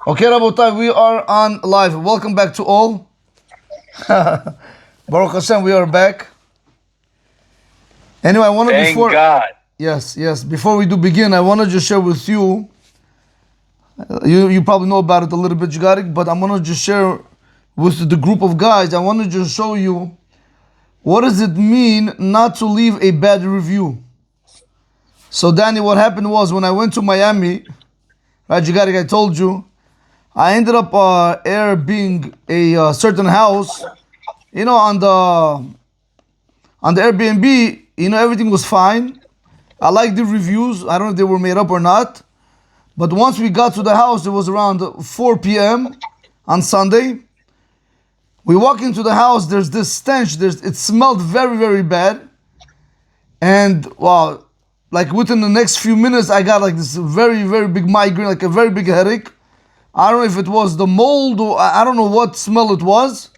Okay, Rabotai, we are on live. Welcome back to all. Baruch Hashem, we are back. Anyway, I want to Thank God. Yes. Before we do begin, I want to just share with you. You probably know about it a little bit, Jigarik, but I'm gonna just share with the group of guys. I want to just show you what does it mean not to leave a bad review. So, Danny, what happened was when I went to Miami, right, Jigarik, I told you. I ended up Airbnb a certain house, on the Airbnb. Everything was fine. I liked the reviews. I don't know if they were made up or not. But once we got to the house, it was around 4 p.m. on Sunday. We walk into the house. There's this stench. It smelled very, very bad. And wow, like within the next few minutes, I got like this very, very big migraine, like a very big headache. I don't know if it was the mold or I don't know what smell it was.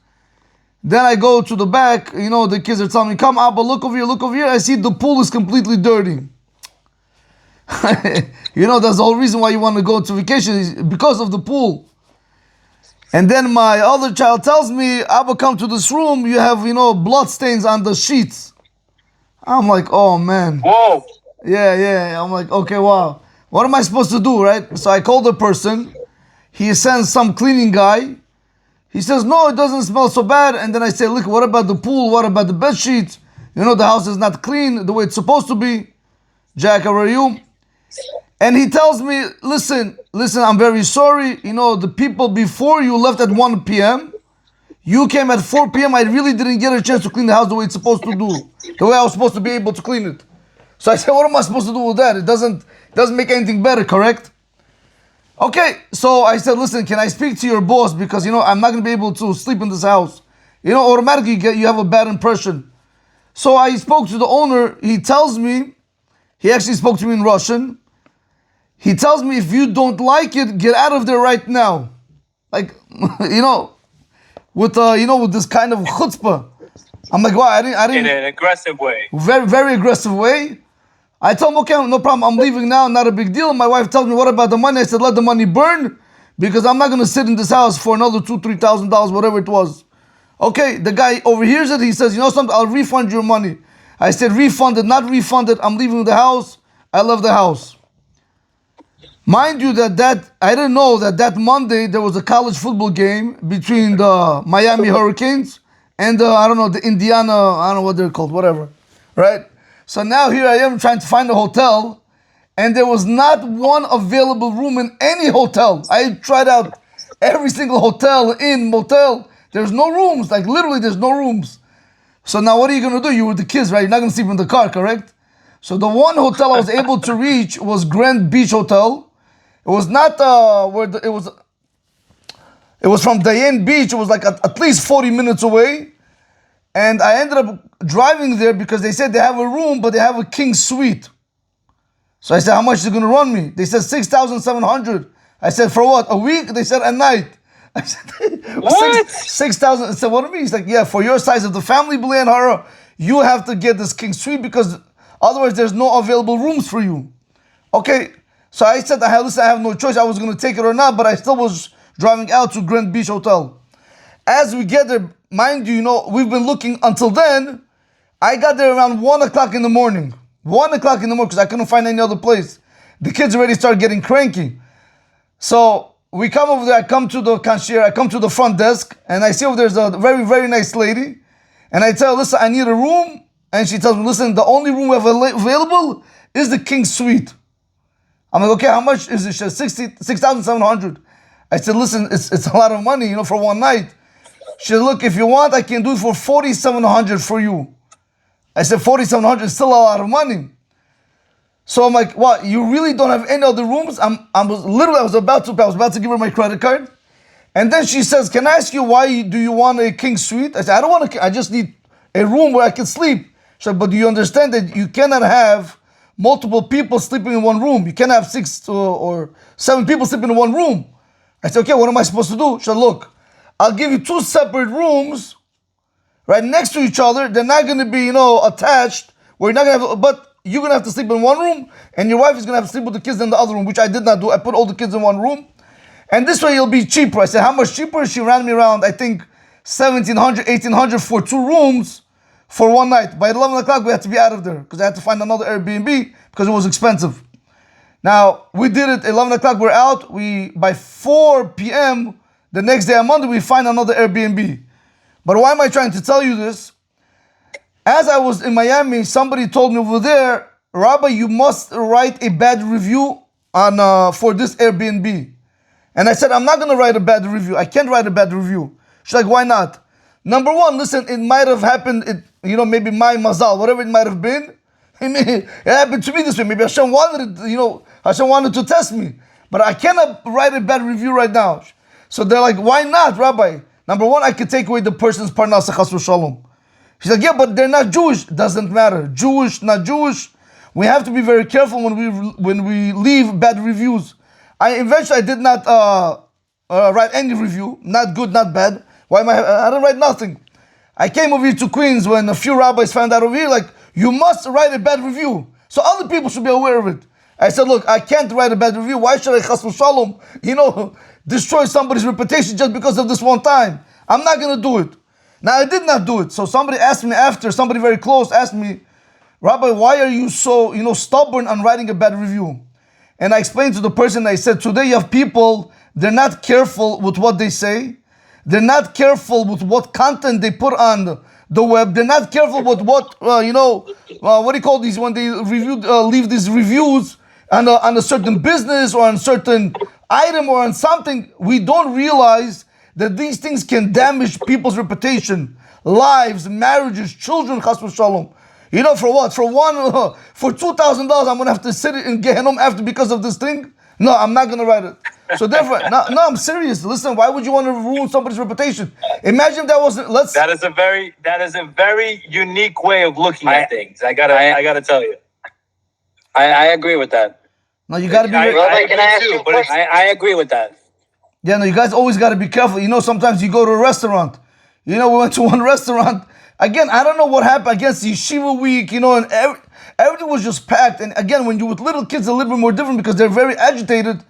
Then I go to the back, the kids are telling me, come Abba, look over here. I see the pool is completely dirty. That's the whole reason why you want to go to vacation is because of the pool. And then my other child tells me, Abba, come to this room, you have, blood stains on the sheets. I'm like, oh man. Whoa. Yeah. I'm like, okay, wow. What am I supposed to do, right? So I called the person. He sends some cleaning guy. He says, no, it doesn't smell so bad. And then I say, look, what about the pool? What about the bed sheets? The house is not clean the way it's supposed to be. Jack, how are you? And he tells me, listen, I'm very sorry. The people before you left at 1 p.m. You came at 4 p.m. I really didn't get a chance to clean the house the way it's supposed to do. The way I was supposed to be able to clean it. So I said, what am I supposed to do with that? It doesn't make anything better, correct? Okay, so I said, listen, can I speak to your boss? Because, I'm not going to be able to sleep in this house. Automatically you have a bad impression. So I spoke to the owner. He tells me, he actually spoke to me in Russian. He tells me, if you don't like it, get out of there right now. Like, with this kind of chutzpah. I'm like, wow, I didn't. In an aggressive way. Very, very aggressive way. I told him, okay, no problem, I'm leaving now, not a big deal. My wife tells me, what about the money? I said, let the money burn, because I'm not going to sit in this house for another $2,000-$3,000, whatever it was. Okay, the guy overhears it, he says, something, I'll refund your money. I said, refunded, not refunded, I'm leaving the house. I left the house. Mind you that I didn't know that Monday there was a college football game between the Miami Hurricanes and the Indiana, I don't know what they're called, whatever, right? So now here I am trying to find a hotel, and there was not one available room in any hotel. I tried out every single hotel, inn, motel. There's no rooms. Like literally there's no rooms. So now what are you going to do? You were the kids, right? You're not going to sleep in the car, correct? So the one hotel I was able to reach was Grand Beach Hotel. It was not it was from Diane Beach. It was like at least 40 minutes away. And I ended up driving there because they said they have a room, but they have a king suite. So I said, how much is it going to run me? They said $6,700. I said, for what? A week? They said, a night. I said, what? 6,000. I said, what do you mean? He's like, yeah, for your size of the family, B'lein Hara, you have to get this king suite because otherwise there's no available rooms for you. Okay. So I said, I have no choice. I was going to take it or not, but I still was driving out to Grand Beach Hotel. As we get there, mind you, we've been looking until then. I got there around 1 o'clock in the morning. 1 o'clock in the morning because I couldn't find any other place. The kids already started getting cranky. So we come over there. I come to the concierge. I come to the front desk. And I see over there's a very, very nice lady. And I tell her, listen, I need a room. And she tells me, listen, the only room we have available is the king suite. I'm like, okay, how much is it? She said, $6,700. I said, listen, it's a lot of money, for one night. She said, look, if you want, I can do it for $4,700 for you. I said, $4,700 is still a lot of money. So I'm like, what? You really don't have any other rooms? I was about to give her my credit card. And then she says, can I ask you why do you want a king suite? I said, I don't want I just need a room where I can sleep. She said, but do you understand that you cannot have multiple people sleeping in one room? You can't have 6 or 7 people sleeping in one room. I said, okay, what am I supposed to do? She said, look, I'll give you 2 separate rooms right next to each other. They're not going to be, attached. Where you're not going to have, but you're going to have to sleep in one room, and your wife is going to have to sleep with the kids in the other room, which I did not do. I put all the kids in one room. And this way it'll be cheaper. I said, how much cheaper? She ran me around, I think, 1,700, 1,800 for 2 rooms for one night. By 11 o'clock, we had to be out of there because I had to find another Airbnb because it was expensive. Now, we did it, 11 o'clock, we're out. By 4 p.m., the next day on Monday, we find another Airbnb. But why am I trying to tell you this? As I was in Miami, somebody told me over there, Rabbi, you must write a bad review for this Airbnb. And I said, I'm not going to write a bad review. I can't write a bad review. She's like, why not? Number one, listen, it might have happened, maybe my mazal, whatever it might have been. It happened to me this way. Maybe Hashem wanted it, Hashem wanted to test me. But I cannot write a bad review right now. So they're like, why not, Rabbi? Number one, I could take away the person's parnasa chas v'shalom. She's like, yeah, but they're not Jewish. Doesn't matter. Jewish, not Jewish. We have to be very careful when we leave bad reviews. Eventually I did not write any review. Not good, not bad. Why am I didn't write nothing. I came over here to Queens when a few rabbis found out over here, like, you must write a bad review. So other people should be aware of it. I said, look, I can't write a bad review. Why should I, chas v'shalom, destroy somebody's reputation just because of this one time? I'm not going to do it. Now, I did not do it. So somebody asked me after, somebody very close asked me, Rabbi, why are you so, stubborn on writing a bad review? And I explained to the person, I said, today you have people, they're not careful with what they say. They're not careful with what content they put on the web. They're not careful with what do you call these, when they leave these reviews on a certain business or on a certain item or on something. We don't realize that these things can damage people's reputation, lives, marriages, children, chas v'shalom. For what? For $2,000, I'm going to have to sit in Gehenom after because of this thing? No, I'm not going to write it. So therefore, no, I'm serious. Listen, why would you want to ruin somebody's reputation? Imagine if that wasn't, That is a very unique way of looking at things. I gotta tell you. I agree with that. No, you got to be... I agree with that. Yeah, no, you guys always got to be careful. Sometimes you go to a restaurant. We went to one restaurant. Again, I don't know what happened against Yeshiva week, and everything was just packed. And again, when you're with little kids, it's a little bit more different because they're very agitated.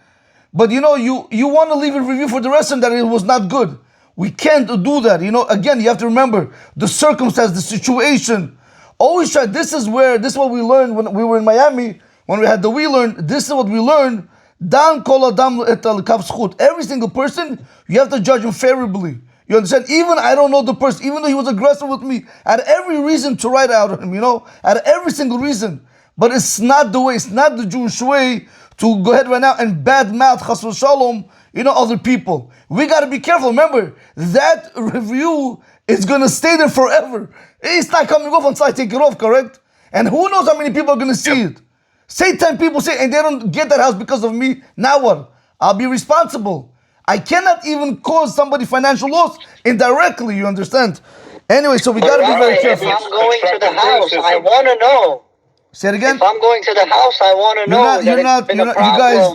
But you want to leave a review for the restaurant that it was not good. We can't do that. Again, you have to remember the circumstance, the situation. Always try. This is what we learned when we were in Miami, when we had the We Learn. This is what we learned. Dan kol adam et al kav zchut. Every single person, you have to judge him favorably. You understand? Even I don't know the person, even though he was aggressive with me, I had every reason to write out on him, I had every single reason. But it's not the way, it's not the Jewish way to go ahead right now and bad mouth, chas v'shalom, other people. We got to be careful. Remember, that review is going to stay there forever. It's not coming off until I take it off, correct? And who knows how many people are going to see it. Say 10 people and they don't get that house because of me. Now what? I'll be responsible. I cannot even cause somebody financial loss indirectly, you understand? Anyway, so we got to be very careful. If I'm going to the house, I want to know. Say it again? If I'm going to the house, I want to know.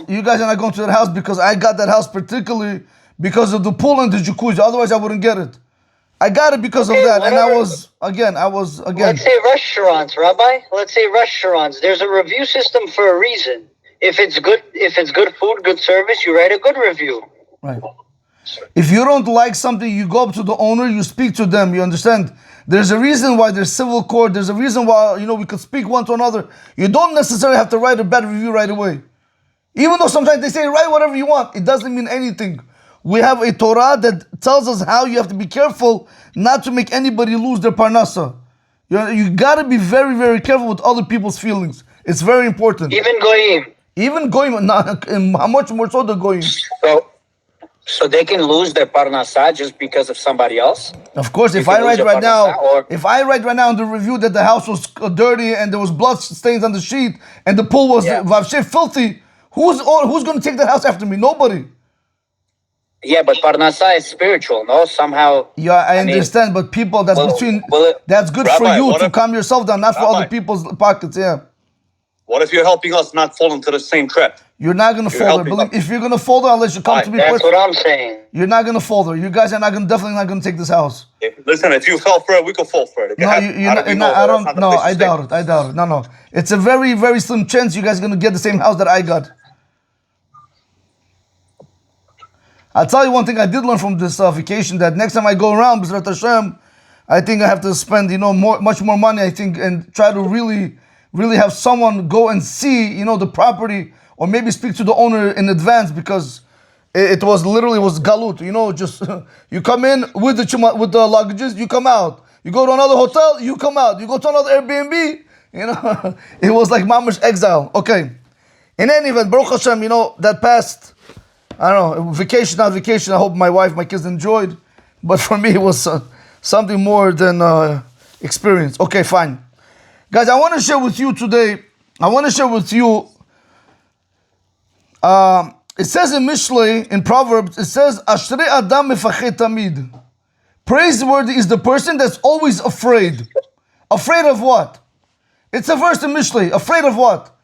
You guys are not going to that house because I got that house particularly because of the pool and the jacuzzi. Otherwise, I wouldn't get it. I got it because of that. Whatever. And I was again. Let's say restaurants, Rabbi. Let's say restaurants. There's a review system for a reason. If it's good food, good service, you write a good review. Right. If you don't like something, you go up to the owner, you speak to them, you understand? There's a reason why there's civil court, there's a reason why, we could speak one to another. You don't necessarily have to write a bad review right away. Even though sometimes they say, write whatever you want, it doesn't mean anything. We have a Torah that tells us how you have to be careful not to make anybody lose their parnasa. You got to be very, very careful with other people's feelings. It's very important. Even goyim, how much more so the goyim? So they can lose their parnasa just because of somebody else? Of course, if I write right now in the review that the house was dirty and there was blood stains on the sheet and the pool was filthy, who's going to take that house after me? Nobody. Yeah, but parnasa is spiritual, no? Somehow. Yeah, I understand, but people, that's good Rabbi, for you to calm yourself down, not for other people's pockets, yeah. What if you're helping us not fall into the same trap? You're not going to fall there. If you're going to fall there, unless you come to me That's what I'm saying. You're not going to fall there. You guys are definitely not going to take this house. Listen, if you fell for it, we could fall for it. I doubt it. No. It's a very, very slim chance you guys are going to get the same house that I got. I'll tell you one thing I did learn from this vacation, that next time I go around, B'ezrat Hashem, I think I have to spend, much more money, I think, and try to really, really have someone go and see, the property, or maybe speak to the owner in advance, because it was literally galut, just you come in with the luggages, you come out. You go to another hotel, you come out. You go to another Airbnb, it was like mamash exile. Okay. In any event, Baruch Hashem, that past, I don't know, vacation, not vacation, I hope my wife, my kids enjoyed. But for me, it was something more than experience. Okay, fine. Guys, I want to share with you today, it says in Mishlei, in Proverbs, it says, Ashrei Adam mefachet tamid. Praiseworthy is the person that's always afraid. Afraid of what? It's a verse in Mishlei. Afraid of what?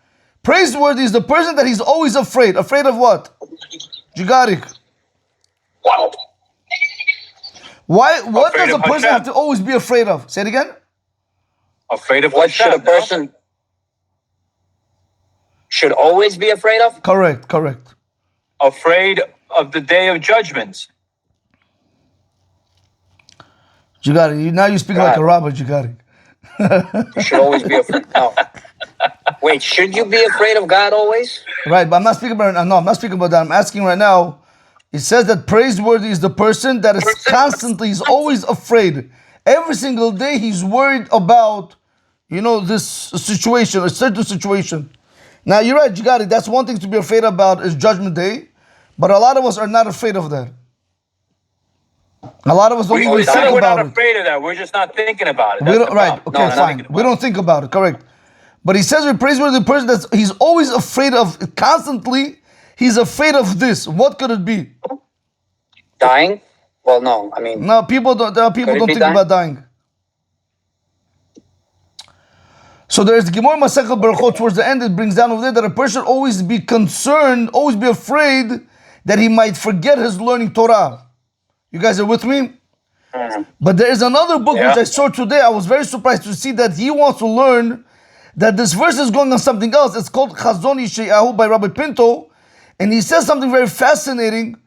Praiseworthy is the person that he's always afraid. Afraid of what? Jigarik. Wow. Why? What Afraid does a of person Hashem. have to always be afraid of? Say it again. Afraid of What should a Hashem, no? person should always be afraid of? Correct. Afraid of the day of judgment. Jigarik. Now you speak like a rabbi, Jigarik. You should always be afraid. No. Wait, should you be afraid of God always? Right, but I'm not speaking about that. I'm asking right now. It says that praiseworthy is the person that is constantly, he's always afraid. Every single day he's worried about, this situation, a certain situation. Now you're right, Jigari, that's one thing to be afraid about is Judgment Day, but a lot of us are not afraid of that. A lot of us don't even We're think not about it. afraid of that. We're just not thinking about it. We That's don't, the right, problem. okay, No, fine. We don't think about it, correct. But he says we're praiseworthy the person that he's always afraid of, constantly, he's afraid of this. What could it be? Dying? Well, no. I mean, No, people don't think be dying? about dying. So there's the Gemara Masechet Berachot towards the end. It brings down over there that a person should always be concerned, always be afraid that he might forget his learning Torah. You guys are with me? But there is another book which I saw today. I was very surprised to see that he wants to learn that this verse is going on something else. It's called Chazon Yeshayahu by Rabbi Pinto. And he says something very fascinating.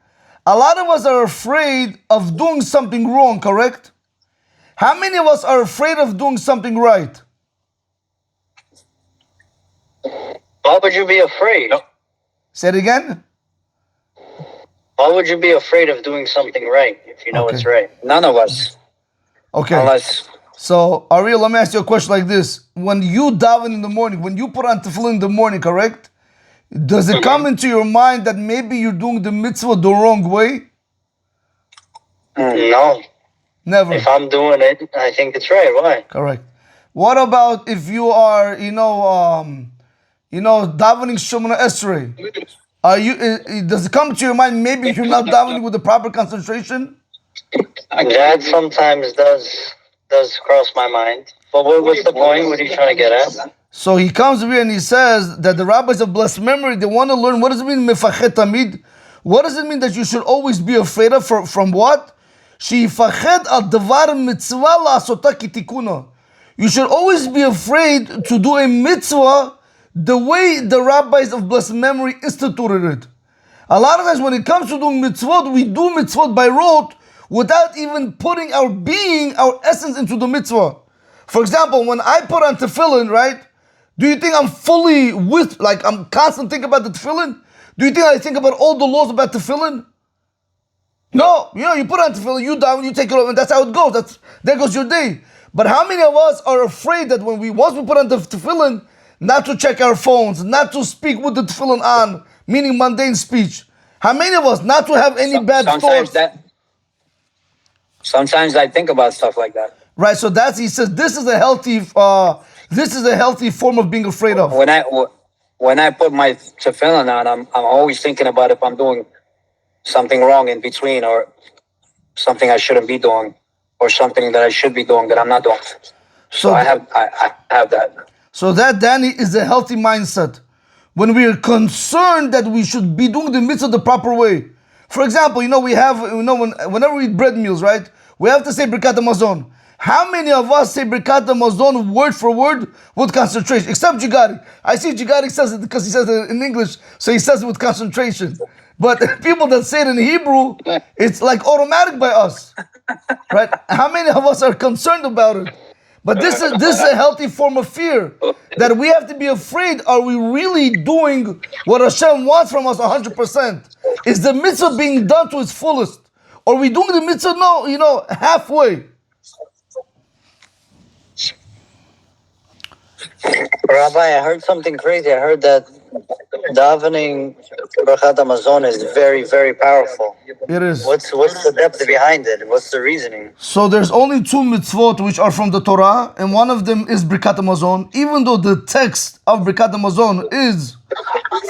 A lot of us are afraid of doing something wrong, correct? How many of us are afraid of doing something right? Why would you be afraid? Nope. Say it again. Why would you be afraid of doing something right if you know Okay. it's right? none of us. Okay. Unless, So, Ariel, let me ask you a question like this. When you daven in the morning, when you put on tefillin in the morning, correct? Does it come into your mind that maybe you're doing the mitzvah the wrong way? No. Never. If I'm doing it, I think it's right. Why? Correct. What about if you are, davening Shemona Esrei? Are you? Does it come to your mind maybe you're not davening with the proper concentration? That sometimes does cross my mind. But what's the point? What are you trying to get at? So he comes here and he says that the rabbis of blessed memory, they want to learn what does it mean mefachet tamid? What does it mean that you should always be afraid of? From what? Sheifachet al davar mitzvah la'asota kitikuna. You should always be afraid to do a mitzvah the way the rabbis of blessed memory instituted it. A lot of times when it comes to doing mitzvot, we do mitzvot by rote without even putting our being, our essence into the mitzvah. For example, when I put on tefillin, right? Do you think I'm fully I'm constantly thinking about the tefillin? Do you think I think about all the laws about tefillin? No, you put on tefillin, you down, you take it off, and that's how it goes. There goes your day. But how many of us are afraid that once we put on the tefillin, not to check our phones, not to speak with the tefillin on, meaning mundane speech? How many of us not to have any bad thoughts? Sometimes I think about stuff like that. Right. So he says this is a healthy form of being afraid of. When I put my tefillin on, I'm always thinking about if I'm doing something wrong in between, or something I shouldn't be doing, or something that I should be doing that I'm not doing. So I have that. So that, Danny, is a healthy mindset. When we are concerned that we should be doing the mitzvah the proper way. For example, whenever we eat bread meals, right? We have to say Birkat HaMazon. How many of us say Birkat HaMazon word for word with concentration? Except Jigari. I see Jigari says it because he says it in English, so he says it with concentration. But people that say it in Hebrew, it's like automatic by us, right? How many of us are concerned about it? But this is a healthy form of fear that we have to be afraid. Are we really doing what Hashem wants from us 100%? Is the mitzvah being done to its fullest? Or are we doing the mitzvah, no, halfway? Rabbi, I heard something crazy. I heard that davening Birkat Hamazon is very, very powerful. It is. What's the depth behind it? What's the reasoning? So there's only two mitzvot which are from the Torah, and one of them is Birkat Hamazon. Even though the text of Birkat Hamazon is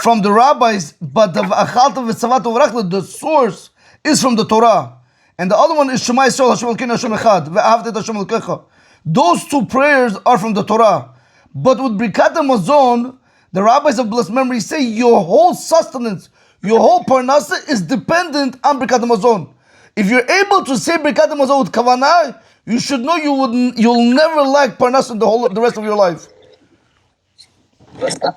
from the rabbis, but the V'achalta v'tzavata v'rachta, the source is from the Torah. And the other one is Shema Yisrael Hashem Elokeinu Hashem Echad Ve'ahavta et Hashem Elokecha. Those two prayers are from the Torah. But with Birkat Hamazon, the rabbis of blessed memory say your whole sustenance, your whole parnasa is dependent on Birkat Hamazon. If you're able to say Birkat Hamazon with kavanah, you should know you'll never lack parnasa the rest of your life.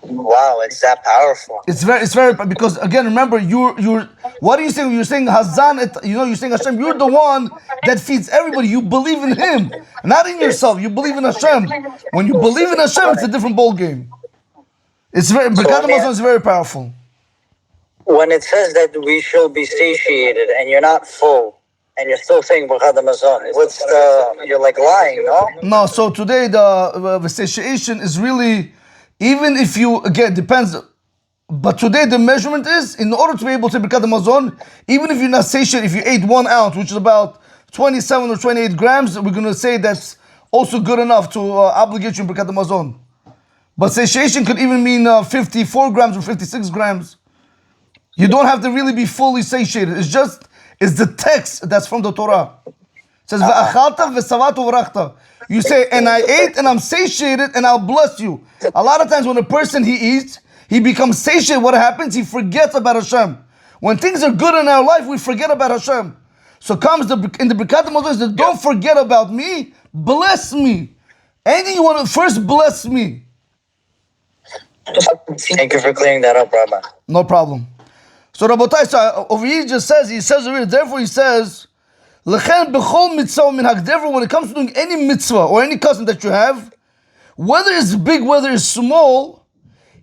Wow, it's that powerful. It's very because again, remember you're what are you saying? You're saying Hazan, you're saying Hashem. You're the one that feeds everybody. You believe in Him, not in yourself. You believe in Hashem. When you believe in Hashem, it's a different ball game. Birkat Hamazon is very powerful. When it says that we shall be satiated and you're not full, and you're still saying Birkat Hamazon, you're like lying, no? No. So today the satiation is really. Even if you, again, depends, but today the measurement is, in order to be able to Birkat Hamazon, even if you're not satiated, if you ate 1 ounce, which is about 27 or 28 grams, we're going to say that's also good enough to obligate you in Birkat Hamazon. But satiation could even mean 54 grams or 56 grams. You don't have to really be fully satiated. It's the text that's from the Torah. It says, V'achalta v'tzavata v'rachta. You say, and I ate and I'm satiated and I'll bless you. A lot of times when a person he eats, he becomes satiated. What happens? He forgets about Hashem. When things are good in our life, we forget about Hashem. So comes in the Birkat Hamazon that don't forget about me, bless me. Anything you want to first bless me. Thank you for clearing that up, Rabbi. No problem. So Rabotai, so over here he says over here, therefore he says, L'chen b'chol mitzvah minhag. Therefore, when it comes to doing any mitzvah or any custom that you have, whether it's big, whether it's small,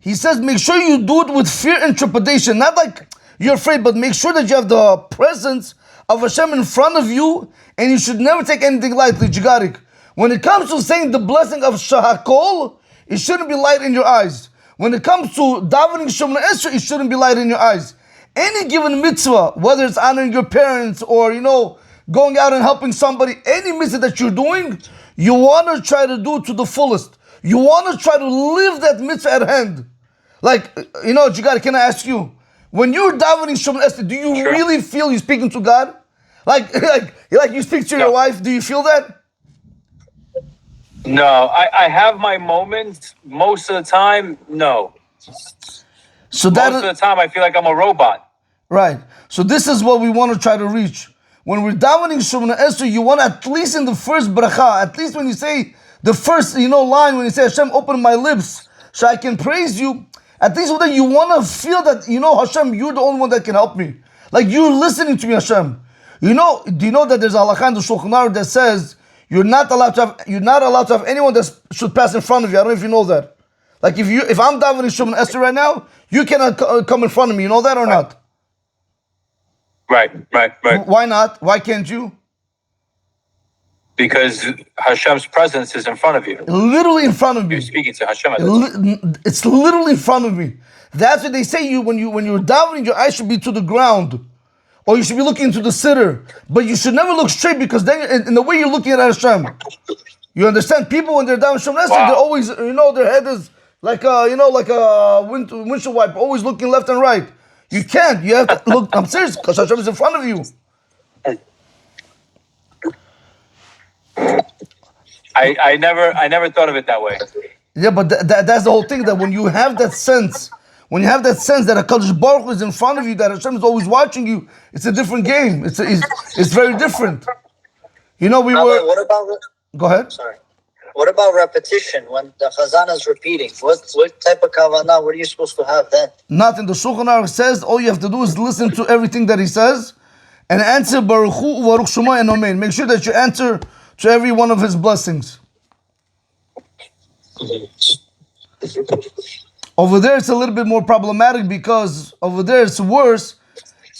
he says make sure you do it with fear and trepidation. Not like you're afraid, but make sure that you have the presence of Hashem in front of you, and you should never take anything lightly. Jigarik. When it comes to saying the blessing of Shahakol, it shouldn't be light in your eyes. When it comes to davening Shemona Esrei, it shouldn't be light in your eyes. Any given mitzvah, whether it's honoring your parents or going out and helping somebody, any mitzvah that you're doing, you want to try to do to the fullest. You want to try to live that mitzvah at hand. Like, Jigari, can I ask you, when you're davening Shemona Esrei, do you really feel you're speaking to God? Like you speak to your wife, do you feel that? No, I have my moments. Most of the time, no. So Most of the time, I feel like I'm a robot. Right. So this is what we want to try to reach. When we're davening Shemona Esrei, you want at least in the first bracha, at least when you say the first, line, when you say, Hashem, open my lips so I can praise you, at least with that you want to feel that, Hashem, you're the only one that can help me. Like you're listening to me, Hashem. Do you know that there's a halakha in the Shulchan Aruch that says you're not allowed to have anyone that should pass in front of you. I don't know if you know that. Like if I'm davening Shemona Esrei right now, you cannot come in front of me. You know that or not? Right. Why not? Why can't you? Because Hashem's presence is in front of you. Literally in front of me. You're speaking to Hashem. It's literally in front of me. That's what they say. When you're davening, your eyes should be to the ground, or you should be looking into the sitter. But you should never look straight, because then in the way you're looking at Hashem, you understand. People when they're davening Shemona Esrei, they're always their head is like a windshield wiper, always looking left and right. You can't. You have to look. I'm serious, because Hashem is in front of you. I never thought of it that way. Yeah, but that's the whole thing. That when you have that sense, that HaKadosh Baruch Hu is in front of you, that Hashem is always watching you, it's a different game. It's very different. What about? Go ahead. Sorry. What about repetition when the chazan is repeating? What type of kavanah? What are you supposed to have then? Nothing. The Shulchan Aruch says all you have to do is listen to everything that he says and answer Baruch Hu, Baruch Shema, and Amen. Make sure that you answer to every one of his blessings. Over there, it's a little bit more problematic because over there it's worse.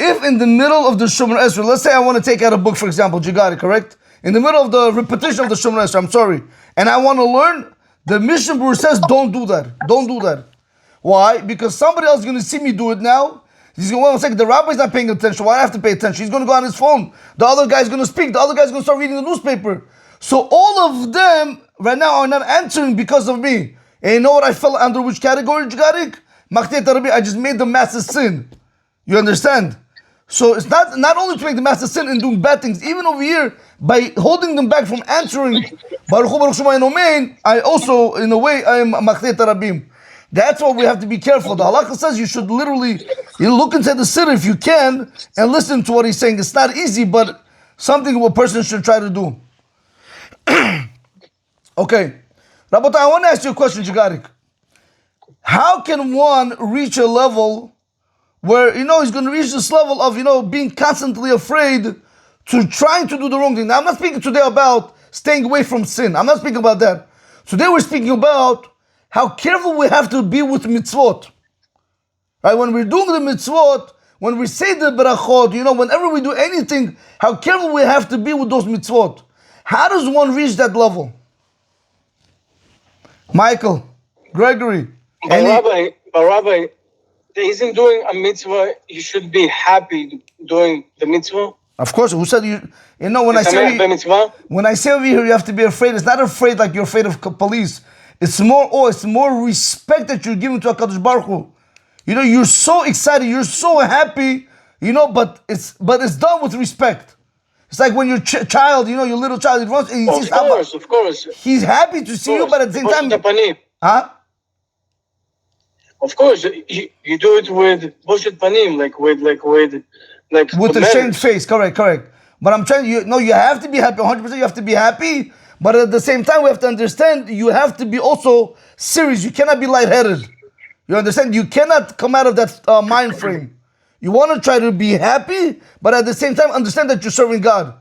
If in the middle of the Shemona Esrei, let's say I want to take out a book, for example, you got it, correct? In the middle of the repetition of the Shemona Esrei, I'm sorry, and I want to learn, the Mishnah Berurah says, don't do that. Don't do that. Why? Because somebody else is going to see me do it now. He's going to, 1 second, the rabbi's not paying attention. Why do I have to pay attention? He's going to go on his phone. The other guy's going to speak. The other guy's going to start reading the newspaper. So all of them right now are not answering because of me. And you know what I fell under which category, Jigarik? I just made the massive sin. You understand? So it's not only to make the massive sin and doing bad things, even over here, by holding them back from answering Baruch Hu, Baruch Shema, and Amen, I also, in a way, I am Machdei Tarabim. That's why we have to be careful. The halakha says you should literally look inside the siddur if you can and listen to what he's saying. It's not easy, but something a person should try to do. Okay. Rabota, I want to ask you a question, Jigarik. How can one reach a level where, he's going to reach this level of, being constantly afraid to trying to do the wrong thing? Now, I'm not speaking today about staying away from sin. I'm not speaking about that. Today we're speaking about how careful we have to be with mitzvot. Right? When we're doing the mitzvot, when we say the berachot, whenever we do anything, how careful we have to be with those mitzvot. How does one reach that level? Michael, Gregory. Rabbi, isn't doing a mitzvah, you should be happy doing the mitzvah? Of course, who said when I say over here you have to be afraid, it's not afraid like you're afraid of police. It's more it's more respect that you're giving to HaKadosh Baruch Hu. You're so excited, you're so happy, but it's done with respect. It's like when your child, your little child, he runs and he sees Abba. Of course. He's happy to see you, but at the same time, huh? Of course, you do it with bullshit panim, with a shamed face. Correct. But I'm trying. You have to be happy. 100%. You have to be happy. But at the same time, we have to understand. You have to be also serious. You cannot be lightheaded. You understand? You cannot come out of that mind frame. You want to try to be happy, but at the same time, understand that you're serving God.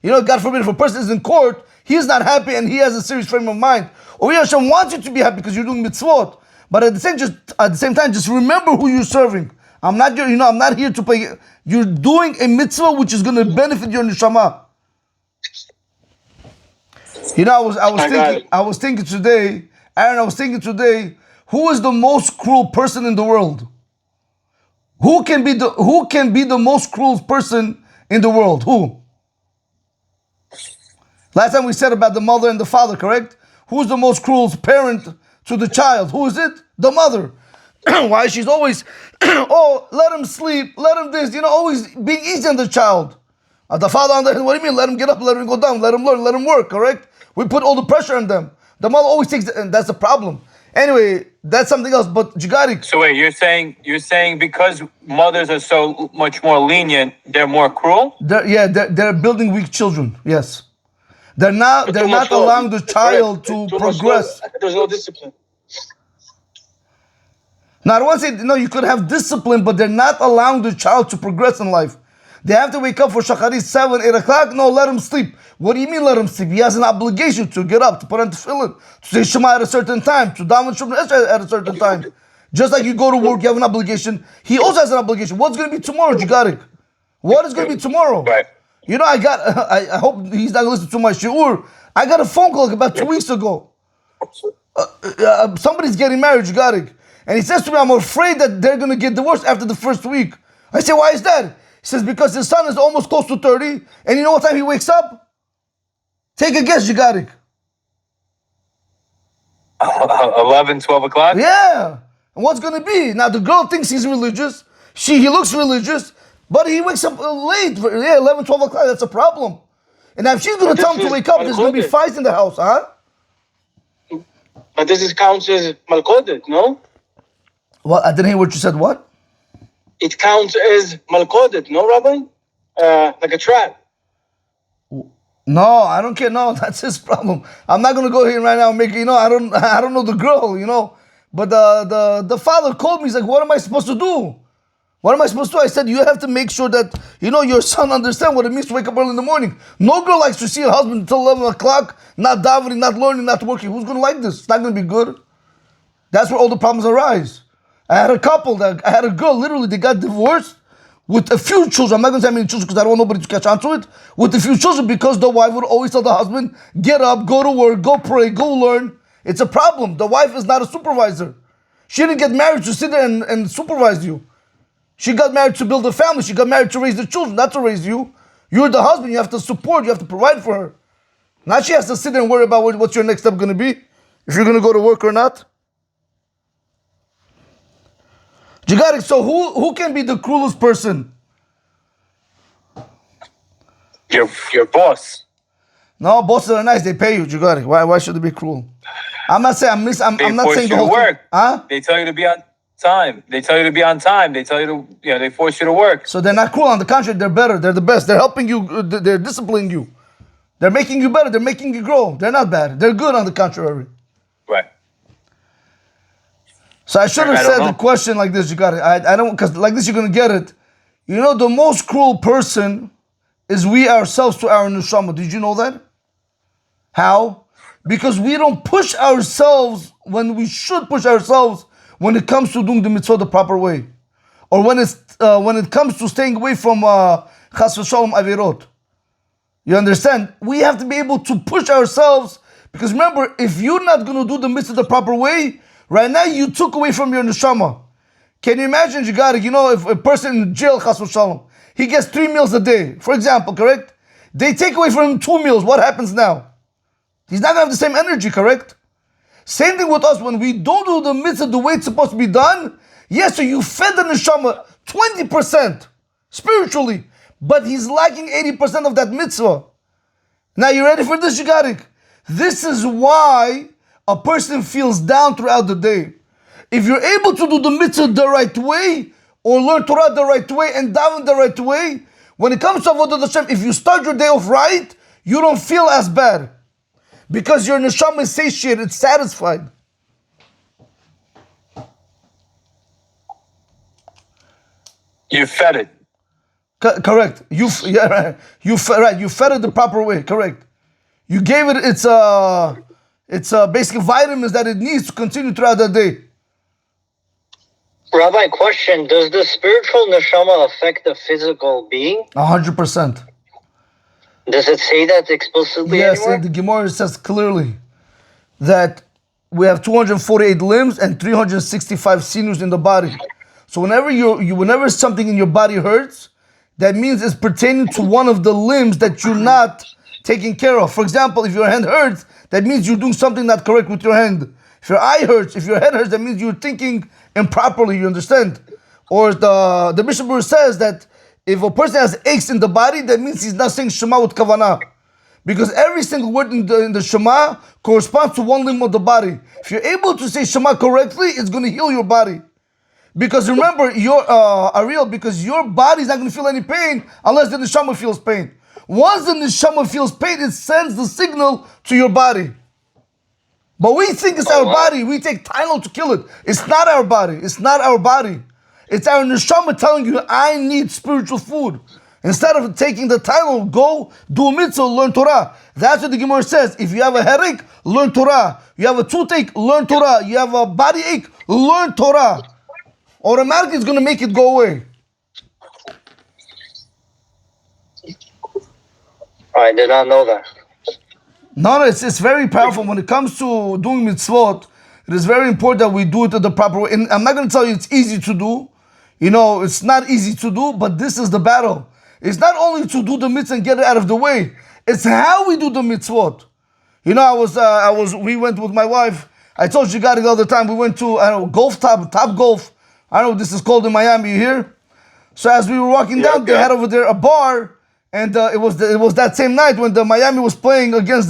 God forbid, if a person is in court, he's not happy and he has a serious frame of mind. Or Hashem wants you to be happy because you're doing mitzvot. But at the same time, just remember who you're serving. I'm not here to play. You're doing a mitzvah which is going to benefit your neshama. I was thinking today, Aaron. Who is the most cruel person in the world? Who can be the most cruel person in the world? Who? Last time we said about the mother and the father, correct? Who's the most cruel parent to the child? Who is it? The mother. Why? She's always, let him sleep, let him this, always being easy on the child. The father on the hand, what do you mean? Let him get up, let him go down, let him learn, let him work, correct? We put all the pressure on them. The mother always takes, and that's the problem. Anyway, that's something else, but Jigarik. So wait, you're saying because mothers are so much more lenient, they're more cruel? They're building weak children, yes. They're not allowing the child to progress. There's no discipline. Now, I don't want to say, you could have discipline, but they're not allowing the child to progress in life. They have to wake up for Shacharit 7, 8 o'clock. No, let him sleep. What do you mean let him sleep? He has an obligation to get up, to put on tefillin, to say Shema at a certain time, to daven Shemona Esrei at a certain time. Just like you go to work, you have an obligation. He also has an obligation. What's going to be tomorrow, Jigarik? What is going to be tomorrow? Right. I hope he's not listening to my shiur. I got a phone call about 2 weeks ago. Somebody's getting married, Jigarik. And he says to me, I'm afraid that they're going to get divorced after the first week. I say, why is that? He says, because his son is almost close to 30. And you know what time he wakes up? Take a guess, Jigarik. 11, 12 o'clock? Yeah. And what's going to be? Now, the girl thinks he's religious. He looks religious. But he wakes up late. 11, 12 o'clock. That's a problem. And now if she's going to tell him to wake up, there's going to be fights in the house, huh? But this counts as malkodet, no? Well, I didn't hear what you said. What? It counts as malkodet, no, Rabbi? Like a trap. No, I don't care. No, that's his problem. I'm not gonna go here right now and make I don't I don't know the girl, But the father called me. He's like, what am I supposed to do? What am I supposed to do? I said, you have to make sure that your son understand what it means to wake up early in the morning. No girl likes to see her husband until 11 o'clock, not davening, not learning, not working. Who's gonna like this? It's not gonna be good. That's where all the problems arise. I had a girl, literally, they got divorced with a few children. I'm not going to say how many children because I don't want nobody to catch on to it. With a few children because the wife would always tell the husband, get up, go to work, go pray, go learn. It's a problem. The wife is not a supervisor. She didn't get married to sit there and supervise you. She got married to build a family. She got married to raise the children, not to raise you. You're the husband. You have to support. You have to provide for her. Now she has to sit there and worry about what's your next step going to be. If you're going to go to work or not. You got it. So who can be the cruelest person? Your boss. No, bosses are nice. They pay you. You got it. Why should they be cruel? I'm not saying I'm not saying the whole work. Huh? They tell you to be on time. They tell you to be on time. They tell you to they force you to work. So they're not cruel. On the contrary, they're better. They're the best. They're helping you. They're disciplining you. They're making you better. They're making you grow. They're not bad. They're good. On the contrary. Right. So I should have said the question like this. You got it. I don't, because like this you're gonna get it. The most cruel person is we ourselves to our neshama. Did you know that? How? Because we don't push ourselves when we should push ourselves when it comes to doing the mitzvah the proper way, or when it comes to staying away from chas v'shalom avirot. You understand? We have to be able to push ourselves because remember, if you're not gonna do the mitzvah the proper way. Right now, you took away from your neshama. Can you imagine, if a person in jail, chas v'shalom, he gets 3 meals a day, for example, correct? They take away from him 2 meals. What happens now? He's not going to have the same energy, correct? Same thing with us. When we don't do the mitzvah the way it's supposed to be done, yes, so you fed the neshama 20% spiritually, but he's lacking 80% of that mitzvah. Now, you ready for this, Yigarik? This is why a person feels down throughout the day. If you're able to do the mitzvah the right way, or learn Torah the right way, and daven the right way, when it comes to Avodat Hashem, if you start your day off right, you don't feel as bad. Because your neshama is satiated, it's satisfied. You fed it. Correct. You fed it the proper way, correct. You gave it its basic vitamins that it needs to continue throughout the day. Rabbi, question: does the spiritual neshama affect the physical being? 100%. Does it say that explicitly anywhere? Yes, the Gemara says clearly that we have 248 limbs and 365 sinews in the body. So whenever something in your body hurts, that means it's pertaining to one of the limbs that you're not taking care of. For example, if your hand hurts, that means you're doing something not correct with your hand. If your eye hurts, if your head hurts, that means you're thinking improperly, you understand? Or the Mishnah says that if a person has aches in the body, that means he's not saying Shema with kavanah. Because every single word in the Shema corresponds to one limb of the body. If you're able to say Shema correctly, it's going to heal your body. Because remember, because your body's not going to feel any pain unless the neshama feels pain. Once the neshama feels pain, it sends the signal to your body. But we think it's our body. We take Tylenol to kill it. It's not our body. It's not our body. It's our neshama telling you, I need spiritual food. Instead of taking the Tylenol, go do a mitzvah, learn Torah. That's what the Gemara says. If you have a headache, learn Torah. You have a toothache, learn Torah. You have a body ache, learn Torah. Automatically, it's going to make it go away. I did not know that. No, it's very powerful. When it comes to doing mitzvot, it is very important that we do it the proper way. And I'm not going to tell you it's easy to do. It's not easy to do, but this is the battle. It's not only to do the mitzvah and get it out of the way. It's how we do the mitzvot. We went with my wife. I told you got it all the time. We went to golf top golf. I don't know what this is called in Miami. You hear? So as we were walking down, they had over there a bar, and it was that same night when the Miami was playing against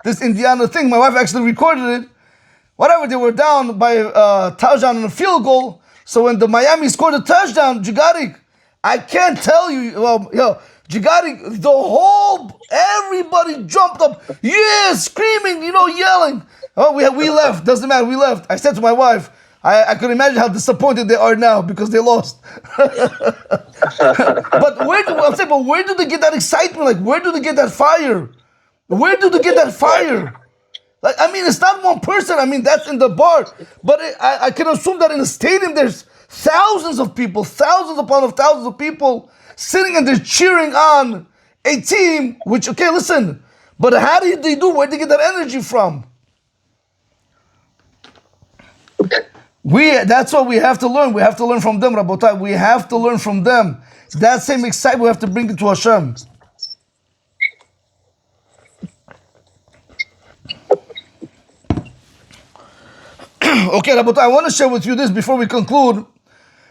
this Indiana thing. My wife actually recorded it. Whatever, they were down by touchdown and a field goal. So when the Miami scored a touchdown, Jigarik, I can't tell you. Jigari, everybody jumped up, yeah, screaming, yelling. Oh, we left. Doesn't matter. We left. I said to my wife, I could imagine how disappointed they are now because they lost. But where do they get that excitement? Like, where do they get that fire? Where do they get that fire? Like, I mean, it's not one person. I mean, that's in the bar. But I can assume that in the stadium, there's thousands of people, thousands upon thousands of people sitting and they're cheering on a team, which, okay, listen, but how do they do? Where do they get that energy from? That's what we have to learn. We have to learn from them, Rabotai. We have to learn from them. That same excitement, we have to bring it to Hashem. Okay, Rabotai, I want to share with you this before we conclude.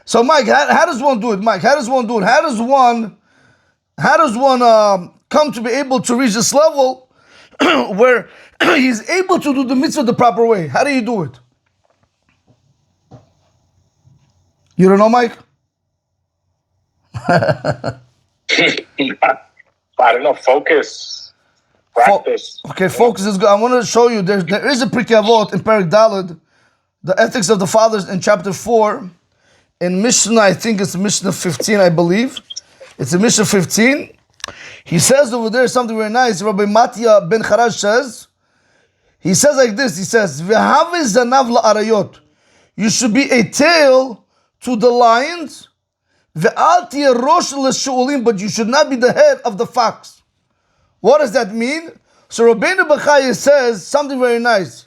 So, Mike, how does one do it? Mike, how does one do it? How does one come to be able to reach this level where he's able to do the mitzvah the proper way? How do you do it? You don't know, Mike? I don't know. Focus. Practice. Okay, focus is good. I want to show you there is a Pirkei Avot in Perek Daled, the ethics of the fathers in chapter 4. In Mishnah, I think it's Mishnah 15, I believe. It's in Mishnah 15. He says over there something very nice. Rabbi Matya ben Charaj says, he says like this, he says, V'have zanav la'arayot. You should be a tail to the lions, Ve'al tiyeh rosh l'shu'ulim, but you should not be the head of the fox. What does that mean? So Rabbeinu Bechaya says something very nice.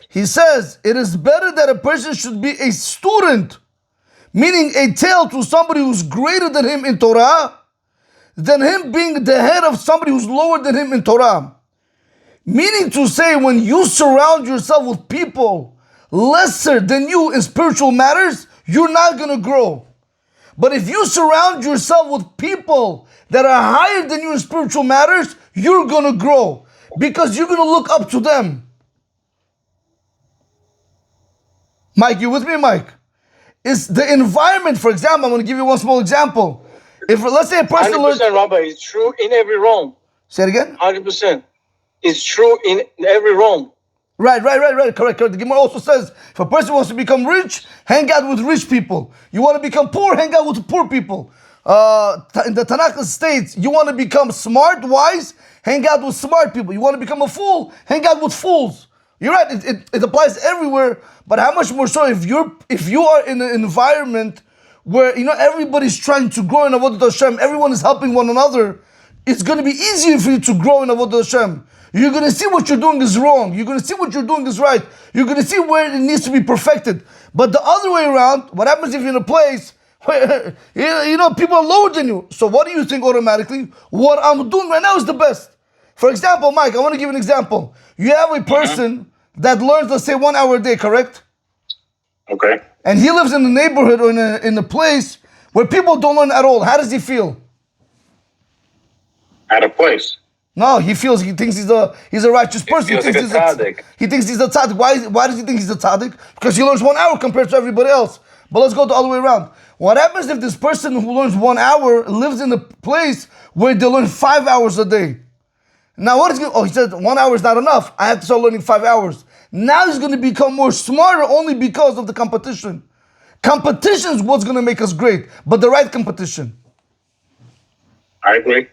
He says, it is better that a person should be a student, meaning a tail to somebody who's greater than him in Torah, than him being the head of somebody who's lower than him in Torah. Meaning to say, when you surround yourself with people lesser than you in spiritual matters, you're not going to grow. But if you surround yourself with people that are higher than you in spiritual matters, you're going to grow because you're going to look up to them. Mike, you with me, Mike? It's the environment. For example, I'm going to give you one small example. If, let's say, a person 100%, learns... Rabbi, it's true in every realm. Say it again? 100%. It's true in every realm. Right. Correct. The Gemara also says, if a person wants to become rich, hang out with rich people. You want to become poor, hang out with poor people. In the Tanakh states, you want to become smart, wise, hang out with smart people. You want to become a fool, hang out with fools. You're right, it applies everywhere, but how much more so if you are in an environment where everybody's trying to grow in Avodat Hashem, everyone is helping one another, it's going to be easier for you to grow in Avodat Hashem. You're going to see what you're doing is wrong. You're going to see what you're doing is right. You're going to see where it needs to be perfected. But the other way around, what happens if you're in a place where, people are lower than you? So what do you think automatically? What I'm doing right now is the best. For example, Mike, I want to give an example. You have a person that learns, let's say, 1 hour a day, correct? Okay. And he lives in a neighborhood or in a place where people don't learn at all. How does he feel? At a place. No, he thinks he's a righteous person. He thinks he's a tzaddik. He thinks he's a tzaddik. Why does he think he's a tzaddik? Because he learns 1 hour compared to everybody else. But let's go the other way around. What happens if this person who learns 1 hour lives in a place where they learn 5 hours a day? Now what is going? Oh, he said 1 hour is not enough. I have to start learning 5 hours. Now he's going to become more smarter only because of the competition. Competition is what's going to make us great, but the right competition. I agree.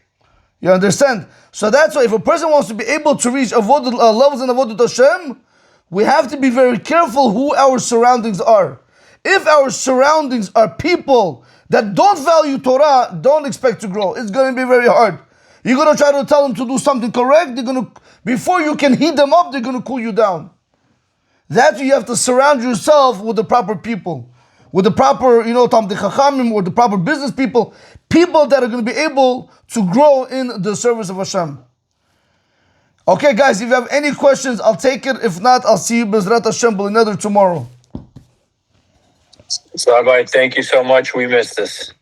You understand? So that's why if a person wants to be able to reach levels in Avodat Hashem, we have to be very careful who our surroundings are. If our surroundings are people that don't value Torah, don't expect to grow. It's going to be very hard. You're going to try to tell them to do something correct. Before you can heat them up, they're going to cool you down. That's why you have to surround yourself with the proper people, with the proper, Talmidei Chachamim, or the proper business people that are going to be able to grow in the service of Hashem. Okay, guys, if you have any questions, I'll take it. If not, I'll see you Bezrat Hashem B'Neder tomorrow. So, Rabbi, thank you so much. We missed this.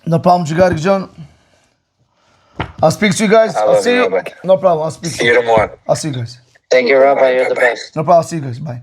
No problem, Jigarik John. I'll speak to you guys. I'll see you. Rabbi. No problem. I'll speak to you. See you tomorrow. I'll see you guys. Thank you, Rabbi. You're the best. No problem. I'll see you guys. Bye.